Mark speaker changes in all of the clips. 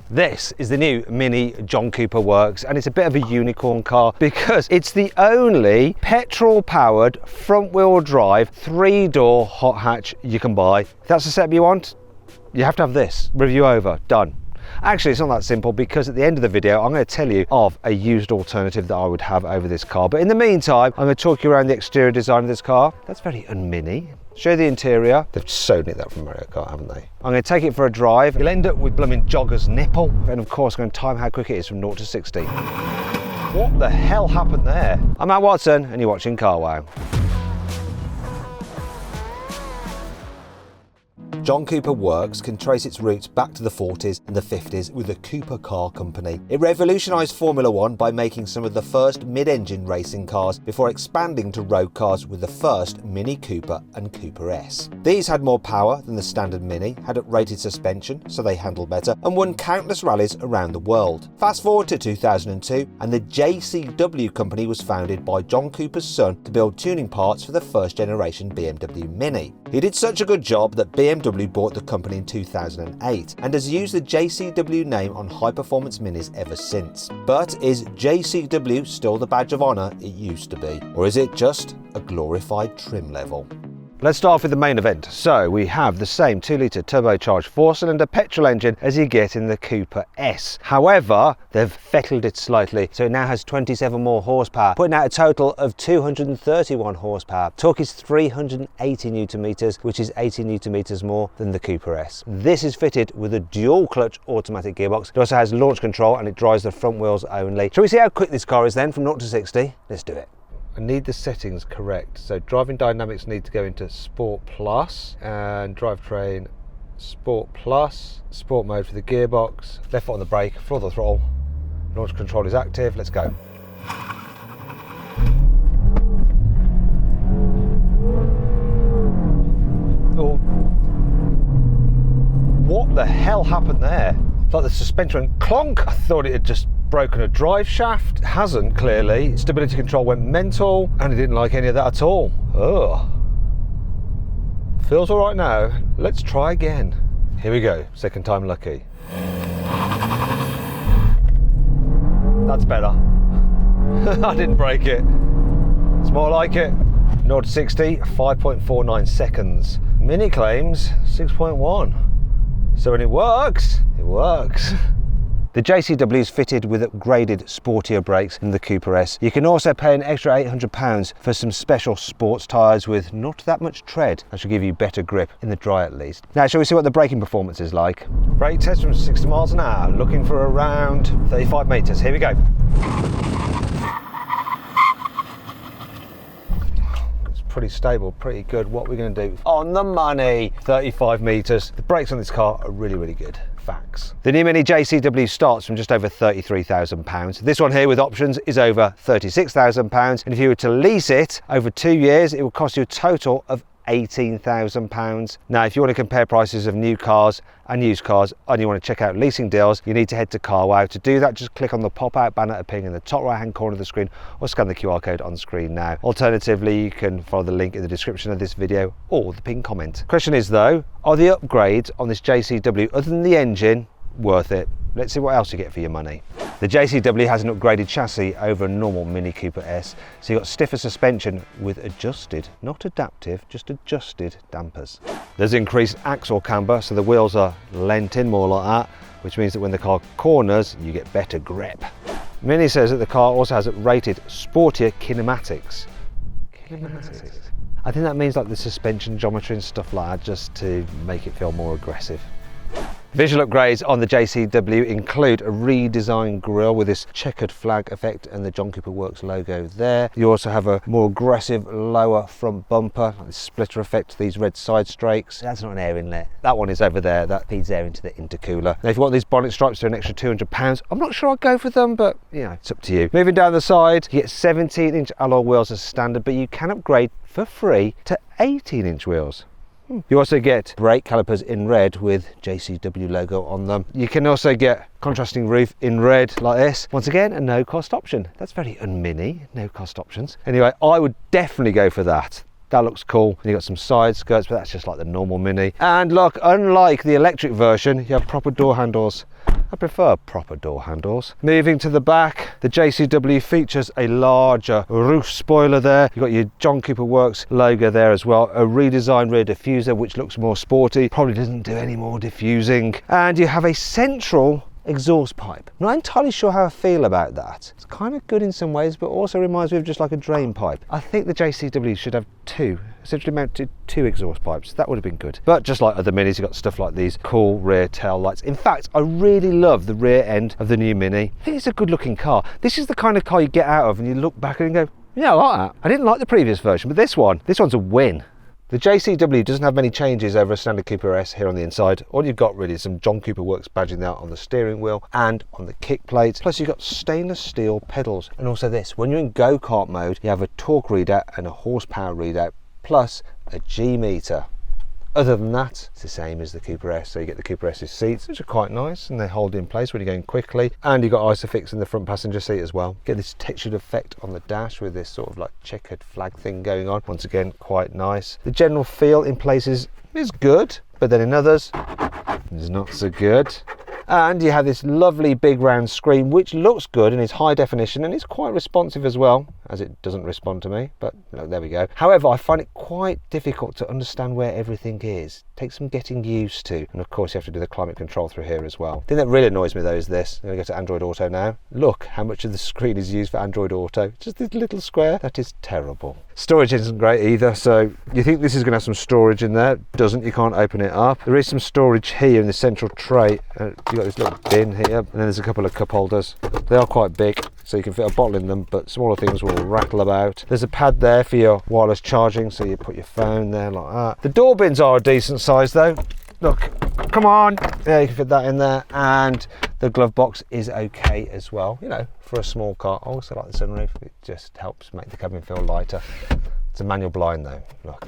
Speaker 1: This is the new Mini John Cooper Works, and it's a bit of a unicorn car because it's the only petrol-powered front-wheel drive 3-door hot hatch you can buy. If that's the setup you want, you have to have this. Review over, done. Actually, it's not that simple because at the end of the video, I'm going to tell you of a used alternative that I would have over this car. But in the meantime, I'm going to talk you around the exterior design of this car. That's very un-mini. Show you the interior. They've so nicked that from Mario Kart, haven't they? I'm going to take it for a drive. You'll end up with blooming jogger's nipple. And of course, I'm going to time how quick it is from 0 to 60. What the hell happened there? I'm Matt Watson and you're watching Carwow. John Cooper Works can trace its roots back to the 40s and the 50s with the Cooper Car Company. It revolutionised Formula One by making some of the first mid-engine racing cars before expanding to road cars with the first Mini Cooper and Cooper S. These had more power than the standard Mini, had uprated suspension so they handled better, and won countless rallies around the world. Fast forward to 2002 and the JCW company was founded by John Cooper's son to build tuning parts for the first generation BMW Mini. He did such a good job that BMW bought the company in 2008 and has used the JCW name on high-performance Minis ever since. But is JCW still the badge of honour it used to be? Or is it just a glorified trim level? Let's start off with the main event. So we have the same 2-litre turbocharged 4-cylinder petrol engine as you get in the Cooper S. However, they've fettled it slightly, so it now has 27 more horsepower, putting out a total of 231 horsepower. Torque is 380 newton meters, which is 80 newton meters more than the Cooper S. This is fitted with a dual clutch automatic gearbox. It also has launch control and it drives the front wheels only. Shall we see how quick this car is then from 0 to 60? Let's do it. I need the settings correct. So driving dynamics need to go into Sport Plus and drivetrain Sport Plus. Sport mode for the gearbox, left foot on the brake, foot on the throttle. Launch control is active, let's go. Oh. What the hell happened there? It's like the suspension went clonk. I thought it had just broken a drive shaft. It hasn't, clearly. Stability control went mental and I didn't like any of that at all. Ugh. Feels all right now. Let's try again. Here we go, second time lucky. That's better. I didn't break it. It's more like it. 0 to 60, 5.49 seconds. Mini claims 6.1. So when it works, it works. The JCW is fitted with upgraded sportier brakes in the Cooper S. You can also pay an extra £800 for some special sports tyres with not that much tread. That should give you better grip in the dry at least. Now shall we see what the braking performance is like? Brake test from 60 miles an hour, looking for around 35 metres. Here we go. Pretty stable, pretty good. What we're going to do on the money, 35 metres. The brakes on this car are really, really good. Facts. The new Mini JCW starts from just over £33,000. This one here with options is over £36,000. And if you were to lease it over 2 years, it will cost you a total of £18,000. Now, if you want to compare prices of new cars and used cars and you want to check out leasing deals, you need to head to Carwow. To do that, just click on the pop-out banner appearing in the top right-hand corner of the screen or scan the QR code on screen now. Alternatively, you can follow the link in the description of this video or the pinned comment. Question is though, are the upgrades on this JCW, other than the engine, worth it? Let's see what else you get for your money. The JCW has an upgraded chassis over a normal Mini Cooper S, so you've got stiffer suspension with adjusted, not adaptive, just adjusted dampers. There's increased axle camber, so the wheels are leant in more like that, which means that when the car corners, you get better grip. Mini says that the car also has rated sportier kinematics. Kinematics? I think that means like the suspension geometry and stuff like that, just to make it feel more aggressive. Visual upgrades on the JCW include a redesigned grille with this checkered flag effect and the John Cooper Works logo there. You also have a more aggressive lower front bumper, like the splitter effect, these red side strakes. That's not an air inlet. That one is over there. That feeds air into the intercooler. Now, if you want these bonnet stripes, they're an extra £200. I'm not sure I'd go for them, but you know, it's up to you. Moving down the side, you get 17-inch alloy wheels as standard, but you can upgrade for free to 18-inch wheels. You also get brake calipers in red with JCW logo on them. You can also get contrasting roof in red like this. Once again, a no cost option. That's very un-mini, no cost options. Anyway, I would definitely go for that. That looks cool. And you got some side skirts, but that's just like the normal Mini. And look, unlike the electric version, you have proper door handles. I prefer proper door handles. Moving to the back, the JCW features a larger roof spoiler there. You've got your John Cooper Works logo there as well. A redesigned rear diffuser, which looks more sporty. Probably doesn't do any more diffusing. And you have a central exhaust pipe. I'm not entirely sure how I feel about that. It's kind of good in some ways, but also reminds me of just like a drain pipe. I think the JCW should have two, essentially mounted two exhaust pipes. That would have been good. But just like other Minis, you've got stuff like these cool rear tail lights. In fact, I really love the rear end of the new Mini. I think it's a good looking car. This is the kind of car you get out of and you look back and you go, yeah, I like that. I didn't like the previous version, but this one's a win. The JCW doesn't have many changes over a standard Cooper S here on the inside. All you've got really is some John Cooper Works badging out on the steering wheel and on the kick plate. Plus you've got stainless steel pedals. And also this, when you're in go-kart mode, you have a torque readout and a horsepower readout, plus a G meter. Other than that, it's the same as the Cooper S. So you get the Cooper S's seats, which are quite nice and they hold in place when you're going quickly. And you've got Isofix in the front passenger seat as well. Get this textured effect on the dash with this sort of like checkered flag thing going on. Once again, quite nice. The general feel in places is good, but then in others, it's not so good. And you have this lovely big round screen, which looks good and is high definition and is quite responsive as well, as it doesn't respond to me, but look, there we go. However, I find it quite difficult to understand where everything is. It takes some getting used to. And of course, you have to do the climate control through here as well. The thing that really annoys me though is this. I'm going to go to Android Auto now. Look how much of the screen is used for Android Auto. Just this little square. That is terrible. Storage isn't great either, so you think this is going to have some storage in there. It doesn't, you can't open it up. There is some storage here in the central tray. You've got this little bin here, and then there's a couple of cup holders. They are quite big, so you can fit a bottle in them, but smaller things will rattle about. There's a pad there for your wireless charging, so you put your phone there like that. The door bins are a decent size though. Look, come on. Yeah, you can fit that in there, and the glove box is okay as well, you know, for a small car. I also like the sunroof. It just helps make the cabin feel lighter. It's a manual blind though, look.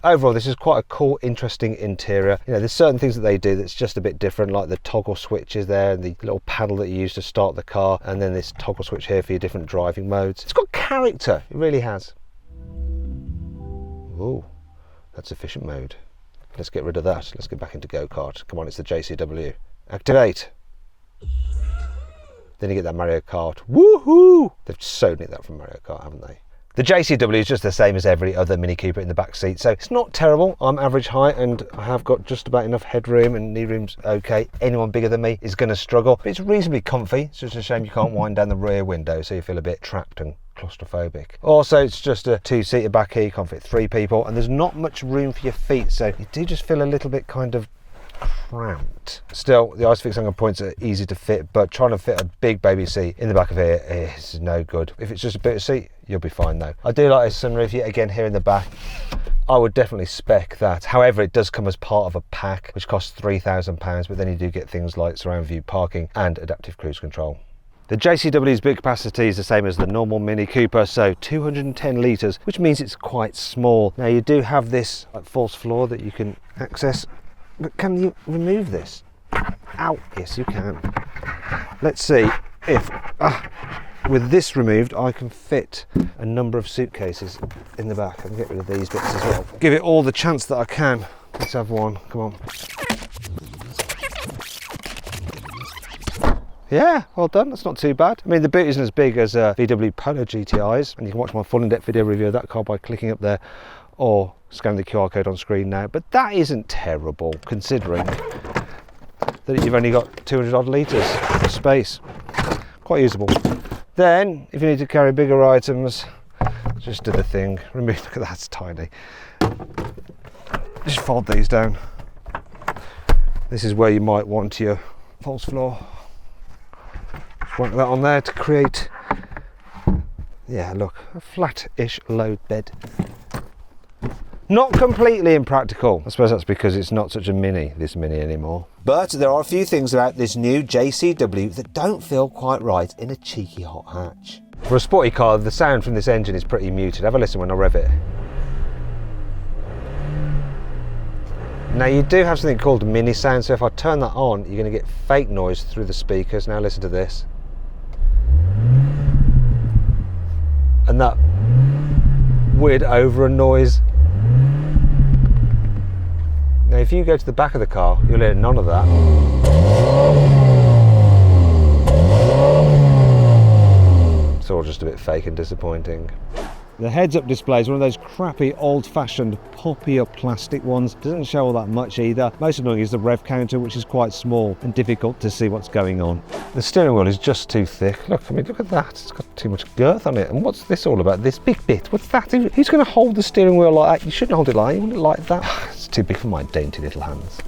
Speaker 1: Overall, this is quite a cool, interesting interior. You know, there's certain things that they do that's just a bit different, like the toggle switches there, and the little paddle that you use to start the car, and then this toggle switch here for your different driving modes. It's got character, it really has. Ooh, that's efficient mode. Let's get rid of that. Let's get back into go-kart. Come on, it's the JCW. Activate. Then you get that Mario Kart. Woohoo! They've so nicked that from Mario Kart, haven't they? The JCW is just the same as every other Mini Cooper in the back seat, so it's not terrible. I'm average height and I have got just about enough headroom and knee room's okay. Anyone bigger than me is going to struggle, but it's reasonably comfy. It's just a shame you can't wind down the rear window, so you feel a bit trapped and claustrophobic. Also, it's just a two-seater back here, you can't fit 3 people, and there's not much room for your feet, so you do just feel a little bit kind of cramped. Still, the Isofix angle points are easy to fit, but trying to fit a big baby seat in the back of here is no good. If it's just a bit of seat, you'll be fine though. I do like a sunroof yet again here in the back. I would definitely spec that. However, it does come as part of a pack, which costs £3,000, but then you do get things like surround view parking and adaptive cruise control. The JCW's boot capacity is the same as the normal Mini Cooper, so 210 litres, which means it's quite small. Now you do have this false floor that you can access, but can you remove this? Ow, yes you can. Let's see if, with this removed, I can fit a number of suitcases in the back. I can get rid of these bits as well. Give it all the chance that I can. Let's have one, come on. Yeah, well done, that's not too bad. I mean, the boot isn't as big as VW Polo GTI's, and you can watch my full in-depth video review of that car by clicking up there or scanning the QR code on screen now, but that isn't terrible considering that you've only got 200 odd litres of space. Quite usable. Then, if you need to carry bigger items, just do the thing. Remove, look at that, it's tiny. Just fold these down. This is where you might want your false floor. Just want that on there to create, yeah, look, a flat-ish load bed. Not completely impractical. I suppose that's because it's not such a Mini, this Mini anymore. But there are a few things about this new JCW that don't feel quite right in a cheeky hot hatch. For a sporty car, the sound from this engine is pretty muted. Have a listen when I rev it. Now you do have something called Mini sound, so if I turn that on, you're going to get fake noise through the speakers. Now listen to this. And that weird overrun noise. Now if you go to the back of the car, you'll hear none of that. It's all just a bit fake and disappointing. The heads-up display is one of those crappy old-fashioned pop-up plastic ones. Doesn't show all that much either. Most annoying is the rev counter, which is quite small and difficult to see what's going on. The steering wheel is just too thick. Look, I mean, look at that. It's got too much girth on it. And what's this all about? This big bit, what's that? Who's going to hold the steering wheel like that? You shouldn't hold it like that. You want it like that. It's too big for my dainty little hands.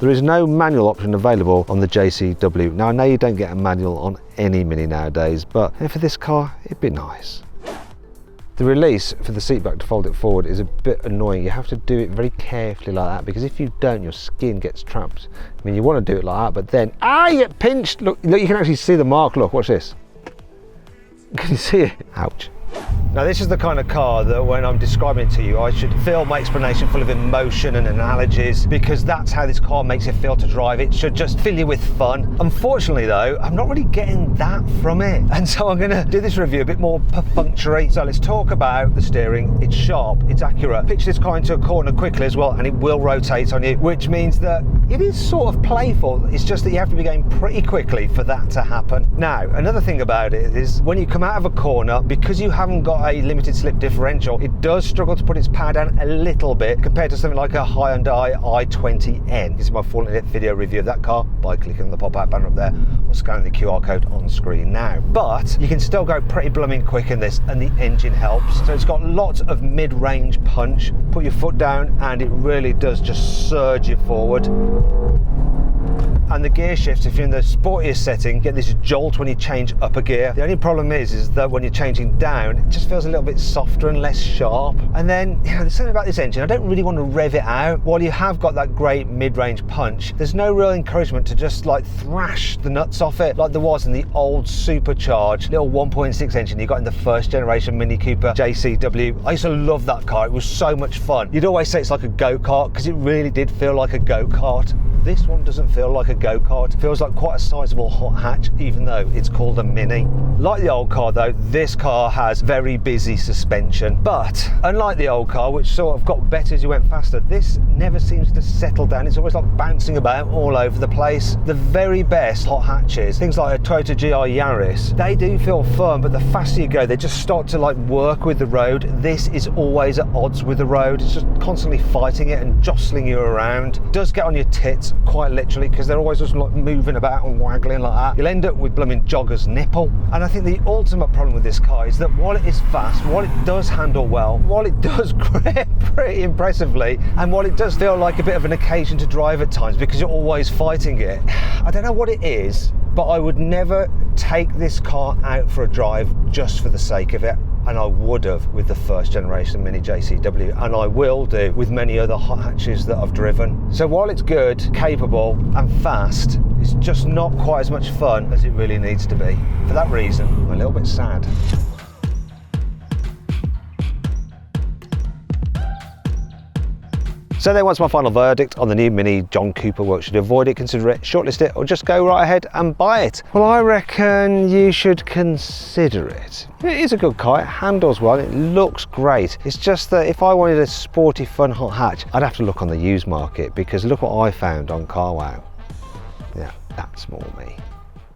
Speaker 1: There is no manual option available on the JCW. Now, I know you don't get a manual on any Mini nowadays, but for this car, it'd be nice. The release for the seat back to fold it forward is a bit annoying. You have to do it very carefully like that, because if you don't, your skin gets trapped. I mean, you want to do it like that, but then, you get pinched. Look, you can actually see the mark. Look, watch this. Can you see it? Ouch. Now this is the kind of car that when I'm describing it to you, I should fill my explanation full of emotion and analogies, because that's how this car makes it feel to drive. It should just fill you with fun. Unfortunately though, I'm not really getting that from it. And so I'm gonna do this review a bit more perfunctory. So let's talk about the steering. It's sharp, it's accurate. Pitch this car into a corner quickly as well, and it will rotate on you, which means that it is sort of playful. It's just that you have to be going pretty quickly for that to happen. Now, another thing about it is when you come out of a corner, because you haven't got a limited slip differential, it does struggle to put its power down a little bit compared to something like a Hyundai i20N. This is my full video review of that car by clicking on the pop-out banner up there or scanning the QR code on screen now. But you can still go pretty blooming quick in this, and the engine helps. So it's got lots of mid-range punch. Put your foot down and it really does just surge you forward. And the gear shifts, if you're in the sportiest setting, get this jolt when you change up a gear. The only problem is that when you're changing down, it just feels a little bit softer and less sharp. And then, there's something about this engine, I don't really want to rev it out. While you have got that great mid-range punch, there's no real encouragement to just like thrash the nuts off it like there was in the old supercharged little 1.6 engine you got in the first generation Mini Cooper JCW. I used to love that car, it was so much fun. You'd always say it's like a go-kart, because it really did feel like a go-kart. This one doesn't feel like a go-kart. It feels like quite a sizable hot hatch, even though it's called a Mini. Like the old car though, this car has very busy suspension. But unlike the old car, which sort of got better as you went faster, this never seems to settle down. It's always like bouncing about all over the place. The very best hot hatches, things like a Toyota GR Yaris, they do feel firm, but the faster you go, they just start to like work with the road. This is always at odds with the road. It's just constantly fighting it and jostling you around. It does get on your tits, quite literally, because they're always just like moving about and waggling like that. You'll end up with blooming jogger's nipple. And I think the ultimate problem with this car is that while it is fast, while it does handle well, while it does grip pretty impressively, and while it does feel like a bit of an occasion to drive at times because you're always fighting it, I don't know what it is, but I would never take this car out for a drive just for the sake of it. And I would have with the first generation Mini JCW, and I will do with many other hot hatches that I've driven. So while it's good, capable and fast, it's just not quite as much fun as it really needs to be. For that reason, I'm a little bit sad. So then, what's my final verdict on the new Mini John Cooper? What should you avoid it, consider it, shortlist it, or just go right ahead and buy it? Well, I reckon you should consider it. It is a good car, it handles well, it looks great. It's just that if I wanted a sporty, fun hot hatch, I'd have to look on the used market, because look what I found on CarWow. Yeah, that's more me.